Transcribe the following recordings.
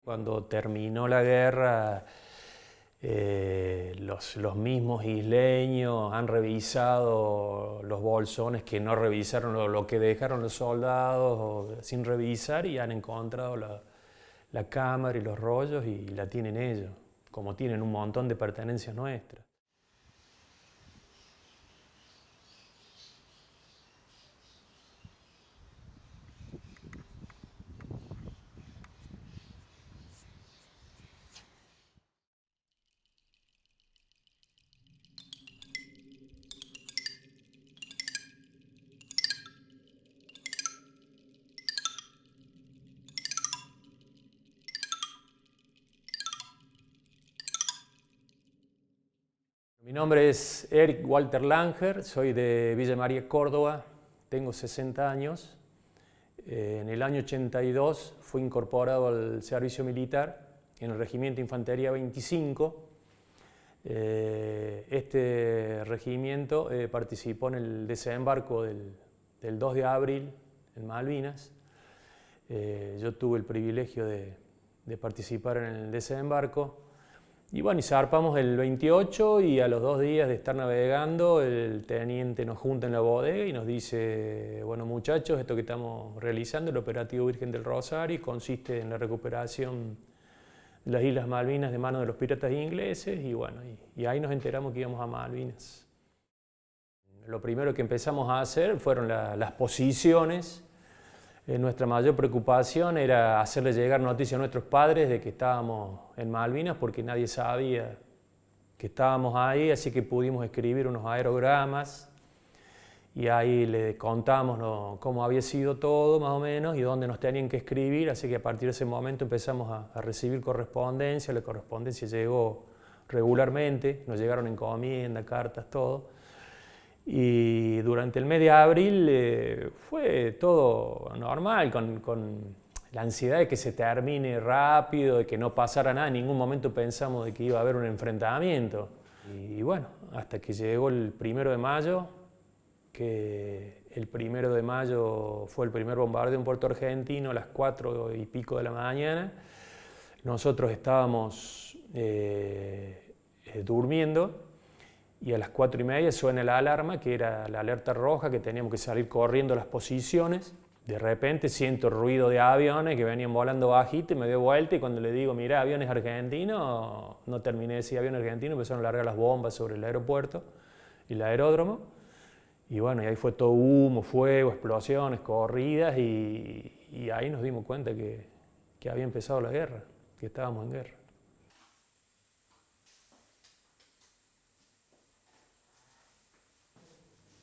Cuando terminó la guerra, los mismos isleños han revisado los bolsones que no revisaron, lo que dejaron los soldados sin revisar, y han encontrado la cámara y los rollos y la tienen ellos, como tienen un montón de pertenencias nuestras. Mi nombre es Eric Walter Langer, soy de Villa María, Córdoba, tengo 60 años. En el año 82 fui incorporado al servicio militar en el Regimiento de Infantería 25. Este regimiento participó en el desembarco del 2 de abril en Malvinas. Yo tuve el privilegio de participar en el desembarco. Y bueno, y zarpamos el 28 y a los 2 días de estar navegando, el teniente nos junta en la bodega y nos dice: bueno, muchachos, esto que estamos realizando, el operativo Virgen del Rosario, consiste en la recuperación de las Islas Malvinas de manos de los piratas ingleses. Y bueno, y ahí nos enteramos que íbamos a Malvinas. Lo primero que empezamos a hacer fueron las posiciones. Nuestra mayor preocupación era hacerle llegar noticia a nuestros padres de que estábamos en Malvinas, porque nadie sabía que estábamos ahí, así que pudimos escribir unos aerogramas y ahí le contamos cómo había sido todo más o menos y dónde nos tenían que escribir, así que a partir de ese momento empezamos a recibir correspondencia. La correspondencia llegó regularmente, nos llegaron encomiendas, cartas, todo. Y durante el mes de abril fue todo normal, con la ansiedad de que se termine rápido, de que no pasara nada. En ningún momento pensamos de que iba a haber un enfrentamiento. Y bueno, hasta que llegó el 1 de mayo, que el 1 de mayo fue el primer bombardeo en Puerto Argentino a las 4 y pico de la mañana. Nosotros estábamos durmiendo. Y a las 4:30 suena la alarma, que era la alerta roja, que teníamos que salir corriendo a las posiciones. De repente siento ruido de aviones que venían volando bajito y me dio vuelta, y cuando le digo: mira, aviones argentinos, no terminé de decir aviones argentinos, empezaron a largar las bombas sobre el aeropuerto y el aeródromo. Y bueno, y ahí fue todo humo, fuego, explosiones, corridas, y ahí nos dimos cuenta que había empezado la guerra, que estábamos en guerra.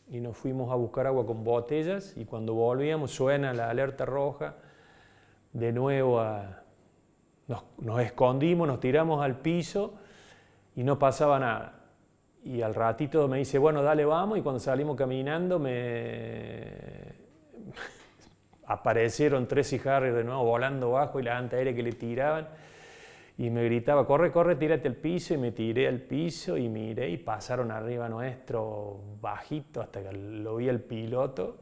Y nos fuimos a buscar agua con botellas, y cuando volvíamos suena la alerta roja. De nuevo nos escondimos, nos tiramos al piso y no pasaba nada. Y al ratito me dice: bueno, dale, vamos. Y cuando salimos caminando aparecieron 3 Sea Harrier de nuevo volando bajo, y la antiaérea que le tiraban. Y me gritaba: corre, corre, tírate al piso. Y me tiré al piso y miré, y pasaron arriba nuestro bajito hasta que lo vi el piloto.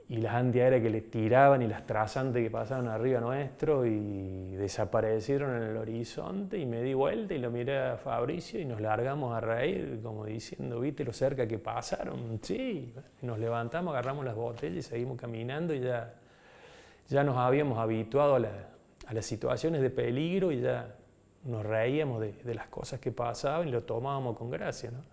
Y las antiaéreas que les tiraban y las trazantes que pasaron arriba nuestro, y desaparecieron en el horizonte. Y me di vuelta y lo miré a Fabricio y nos largamos a reír, como diciendo: ¿viste lo cerca que pasaron? Sí. Y nos levantamos, agarramos las botellas y seguimos caminando, y ya nos habíamos habituado a las situaciones de peligro, y ya nos reíamos de las cosas que pasaban y lo tomábamos con gracia, ¿no?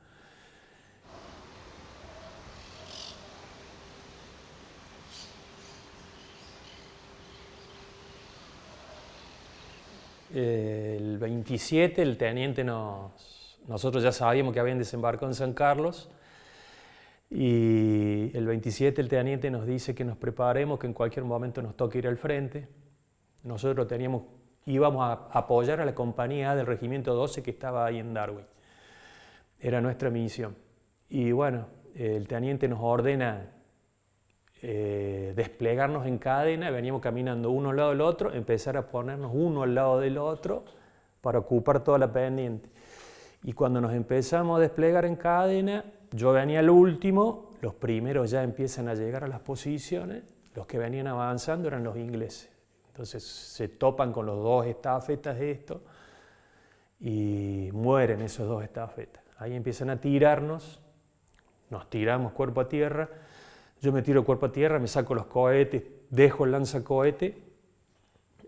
El 27 el teniente nosotros ya sabíamos que habían desembarcado en San Carlos, y el 27 el teniente nos dice que nos preparemos, que en cualquier momento nos toque ir al frente. Nosotros íbamos a apoyar a la compañía A del Regimiento 12 que estaba ahí en Darwin. Era nuestra misión. Y bueno, el teniente nos ordena desplegarnos en cadena. Veníamos caminando uno al lado del otro, empezar a ponernos uno al lado del otro para ocupar toda la pendiente. Y cuando nos empezamos a desplegar en cadena, yo venía al último, los primeros ya empiezan a llegar a las posiciones, los que venían avanzando eran los ingleses. Entonces se topan con los dos estafetas de esto y mueren esos dos estafetas. Ahí empiezan a tirarnos, nos tiramos cuerpo a tierra, yo me tiro cuerpo a tierra, me saco los cohetes, dejo el lanzacohete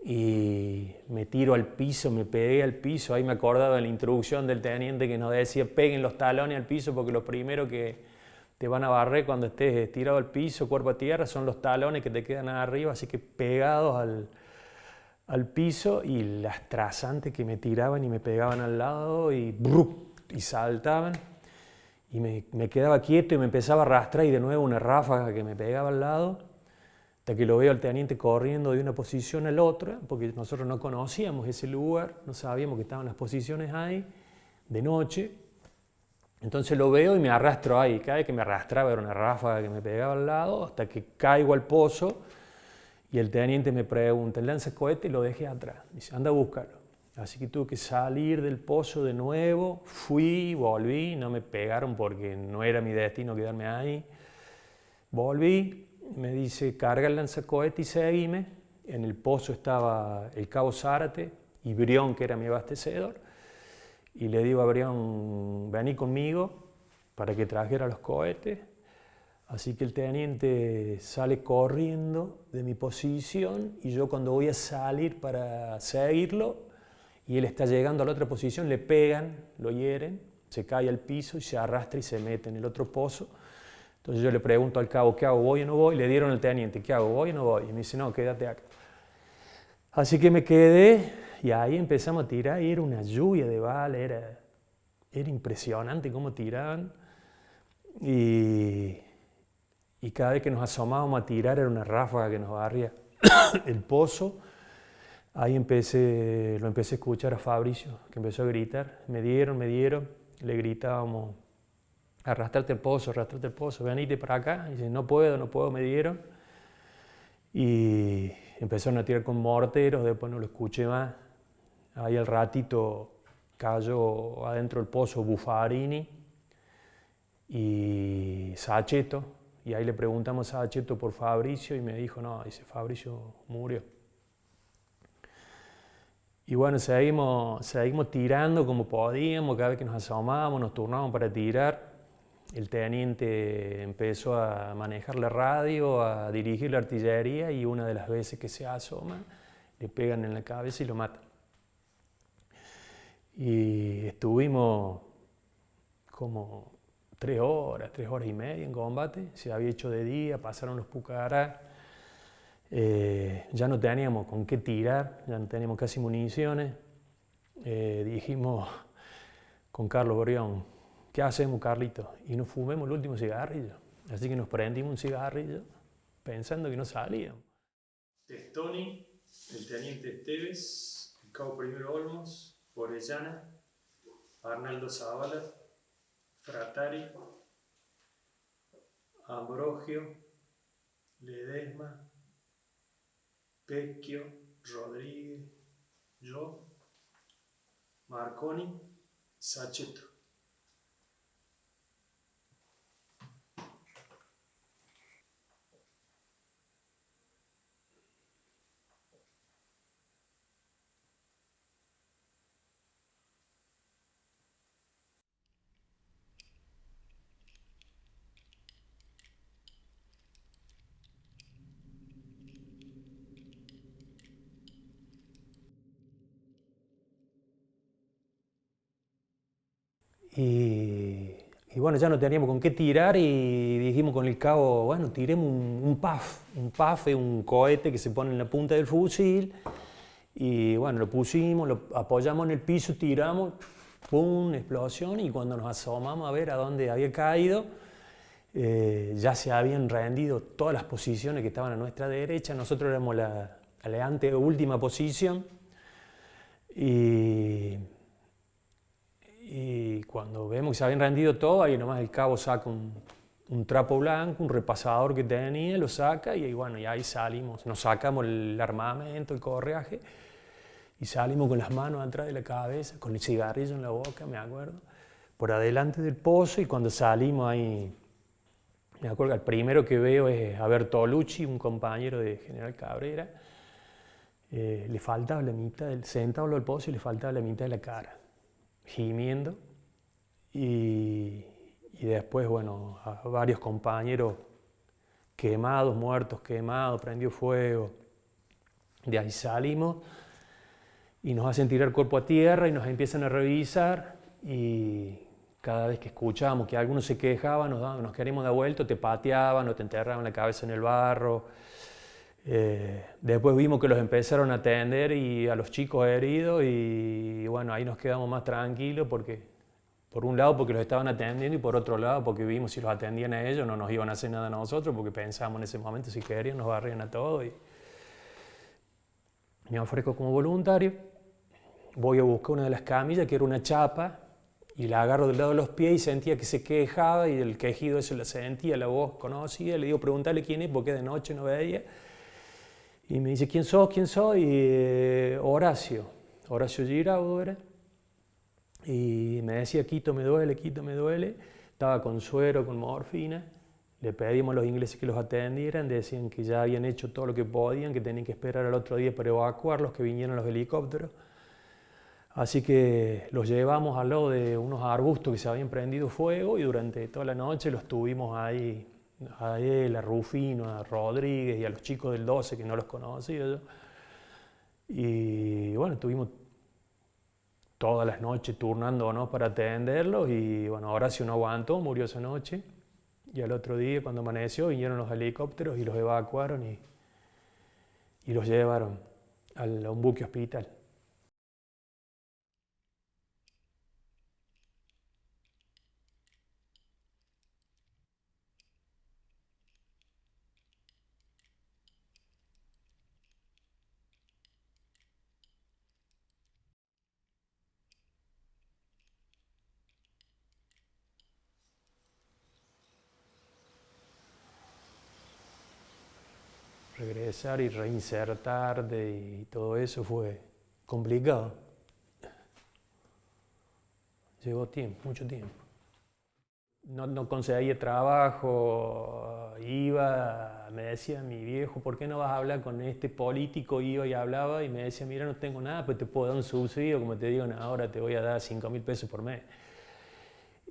y me tiro al piso, me pegué al piso. Ahí me acordaba de la introducción del teniente que nos decía: peguen los talones al piso porque lo primero que te van a barrer cuando estés tirado al piso, cuerpo a tierra, son los talones que te quedan arriba, así que pegados al piso, y las trazantes que me tiraban y me pegaban al lado y saltaban, y me quedaba quieto y me empezaba a arrastrar, y de nuevo una ráfaga que me pegaba al lado, hasta que lo veo al teniente corriendo de una posición a la otra, porque nosotros no conocíamos ese lugar, no sabíamos que estaban las posiciones ahí, de noche. Entonces lo veo y me arrastro ahí. Cada vez que me arrastraba era una ráfaga que me pegaba al lado, hasta que caigo al pozo y el teniente me pregunta: ¿el lanzacohete? Lo dejé atrás. Dice: anda a buscarlo. Así que tuve que salir del pozo de nuevo, fui, volví, no me pegaron porque no era mi destino quedarme ahí. Volví, me dice: carga el lanzacohete y seguime. En el pozo estaba el cabo Zárate y Brión, que era mi abastecedor. Y le digo a Brión: vení conmigo para que trajera los cohetes. Así que el teniente sale corriendo de mi posición, y yo, cuando voy a salir para seguirlo y él está llegando a la otra posición, le pegan, lo hieren, se cae al piso y se arrastra y se mete en el otro pozo. Entonces yo le pregunto al cabo: ¿qué hago? ¿Voy o no voy? Le dieron al teniente: ¿qué hago? ¿Voy o no voy? Y me dice: no, quédate acá. Así que me quedé, y ahí empezamos a tirar, y era una lluvia de balas, era impresionante cómo tiraban. Y cada vez que nos asomábamos a tirar era una ráfaga que nos barría el pozo. Ahí lo empecé a escuchar a Fabricio, que empezó a gritar: me dieron, le gritábamos: arrastrate el pozo, venite para acá. Y dice: no puedo, me dieron. Y empezaron a tirar con morteros, después no lo escuché más. Ahí al ratito cayó adentro del pozo Buffarini y Sachetto, y ahí le preguntamos a Sachetto por Fabricio y me dijo: no, dice, Fabricio murió. Y bueno, seguimos tirando como podíamos, cada vez que nos asomábamos, nos turnábamos para tirar. El teniente empezó a manejar la radio, a dirigir la artillería, y una de las veces que se asoma, le pegan en la cabeza y lo matan. Y estuvimos como 3 horas y media en combate. Se había hecho de día, pasaron los Pucará. Ya no teníamos con qué tirar, ya no teníamos casi municiones. Dijimos con Carlos Brión: ¿qué hacemos, Carlito? Y nos fumemos el último cigarrillo. Así que nos prendimos un cigarrillo pensando que no salíamos. Testoni, el teniente Esteves, el cabo primero Olmos, Orellana, Arnaldo Zavala, Fratari, Ambrogio, Ledesma, Pecchio, Rodríguez, yo, Marconi, Sachetto. Y bueno, ya no teníamos con qué tirar, y dijimos con el cabo: bueno, tiremos un PAF. Un PAF es un cohete que se pone en la punta del fusil. Y bueno, lo pusimos, lo apoyamos en el piso, tiramos, ¡pum!, explosión, y cuando nos asomamos a ver a dónde había caído, ya se habían rendido todas las posiciones que estaban a nuestra derecha. Nosotros éramos la anteúltima posición. Y cuando vemos que se habían rendido todo, ahí nomás el cabo saca un trapo blanco, un repasador que tenía, lo saca, y bueno, y ahí salimos. Nos sacamos el armamento, el correaje, y salimos con las manos atrás de la cabeza, con el cigarrillo en la boca, me acuerdo, por adelante del pozo. Y cuando salimos ahí, me acuerdo que el primero que veo es a Bertolucci, un compañero de General Cabrera. le faltaba la mitad, sentado al pozo y le faltaba la mitad de la cara, gimiendo. Y después, bueno, a varios compañeros quemados, muertos, quemados, prendió fuego. De ahí salimos y nos hacen tirar cuerpo a tierra y nos empiezan a revisar, y cada vez que escuchábamos que alguno se quejaba, nos queríamos dar vuelta, te pateaban o te enterraban la cabeza en el barro. Después vimos que los empezaron a atender y a los chicos heridos, y bueno, ahí nos quedamos más tranquilos, porque por un lado porque los estaban atendiendo y por otro lado porque vimos si los atendían a ellos no nos iban a hacer nada a nosotros, porque pensábamos en ese momento si querían nos barrían a todos. Y me ofrezco como voluntario, voy a buscar una de las camillas que era una chapa y la agarro del lado de los pies y sentía que se quejaba, y el quejido eso la sentía, la voz conocida. Le digo, preguntarle quién es porque de noche no veía. Y me dice, ¿quién sos? ¿Quién soy? Horacio Giraudo era. Y me decía, Quito me duele, Quito me duele. Estaba con suero, con morfina. Le pedimos a los ingleses que los atendieran, decían que ya habían hecho todo lo que podían, que tenían que esperar al otro día para evacuarlos, que vinieran los helicópteros. Así que los llevamos al lado de unos arbustos que se habían prendido fuego, y durante toda la noche los tuvimos ahí, a él, a Rufino, a Rodríguez y a los chicos del 12 que no los conocía yo. Y bueno, estuvimos todas las noches turnándonos para atenderlos, y bueno, Horacio no aguantó, murió esa noche. Y al otro día, cuando amaneció, vinieron los helicópteros y los evacuaron y los llevaron a un buque hospital. Regresar y reinsertarte y todo eso fue complicado. Llevó tiempo, mucho tiempo. No conseguía trabajo, iba, me decía mi viejo, ¿por qué no vas a hablar con este político? Iba y hablaba y me decía, mira, no tengo nada, pues te puedo dar un subsidio, como te digo, ahora te voy a dar 5.000 pesos por mes.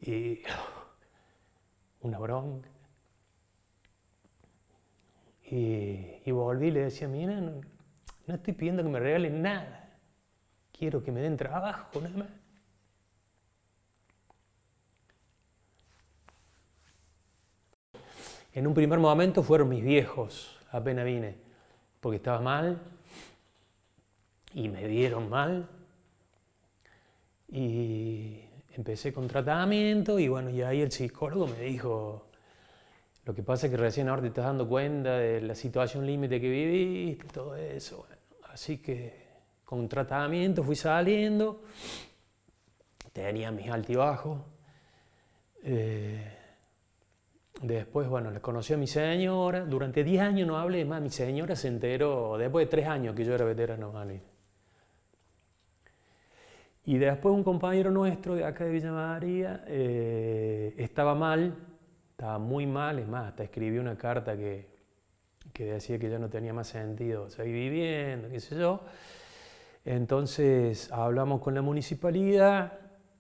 Y una bronca. Y volví y le decía, mira, no estoy pidiendo que me regalen nada, quiero que me den trabajo, nada más. En un primer momento fueron mis viejos, apenas vine, porque estaba mal y me vieron mal. Y empecé con tratamiento y bueno, y ahí el psicólogo me dijo, lo que pasa es que recién ahora te estás dando cuenta de la situación límite que viviste, todo eso. Bueno, así que con tratamiento fui saliendo, tenía mis altibajos. Después, bueno, les conocí a mi señora. Durante 10 años no hablé más. Mi señora se enteró después de 3 años que yo era veterano. Y después un compañero nuestro de acá de Villa María estaba mal, estaba muy mal. Es más, hasta escribió una carta que decía que ya no tenía más sentido seguir viviendo, qué sé yo. Entonces hablamos con la municipalidad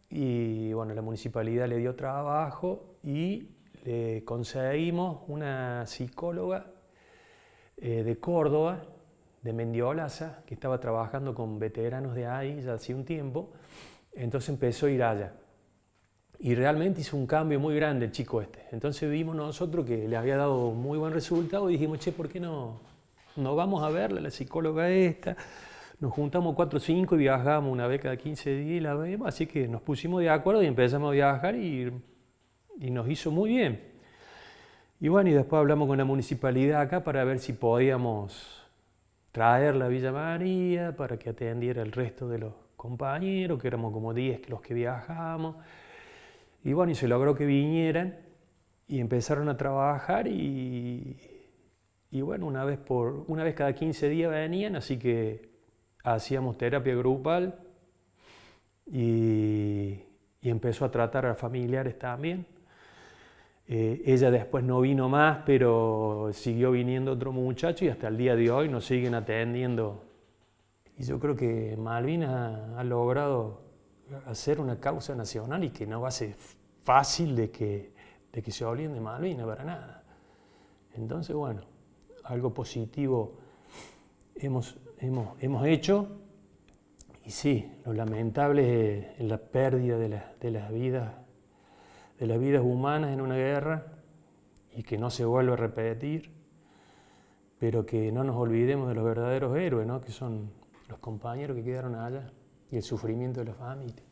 y bueno, la municipalidad le dio trabajo y le conseguimos una psicóloga de Córdoba, de Mendiolaza, que estaba trabajando con veteranos de ahí ya hacía un tiempo. Entonces empezó a ir allá. Y realmente hizo un cambio muy grande el chico este. Entonces vimos nosotros que le había dado muy buen resultado y dijimos, che, ¿por qué no vamos a verla, la psicóloga esta? Nos juntamos 4 o 5 y viajamos una vez cada 15 días y la vemos. Así que nos pusimos de acuerdo y empezamos a viajar y nos hizo muy bien. Y bueno, y después hablamos con la municipalidad acá para ver si podíamos traerla a Villa María para que atendiera el resto de los compañeros, que éramos como 10 los que viajábamos. Y bueno, y se logró que vinieran y empezaron a trabajar y bueno, una vez cada 15 días venían, así que hacíamos terapia grupal y empezó a tratar a familiares también. Ella después no vino más, pero siguió viniendo otro muchacho y hasta el día de hoy nos siguen atendiendo Y yo creo que Malvinas ha logrado hacer una causa nacional y que no va a ser fácil de que se olviden de Malvinas para nada. Entonces, bueno, algo positivo hemos hecho. Y sí, lo lamentable es la pérdida de las vidas humanas en una guerra y que no se vuelva a repetir, pero que no nos olvidemos de los verdaderos héroes, ¿no? Que son los compañeros que quedaron allá y el sufrimiento de la familia.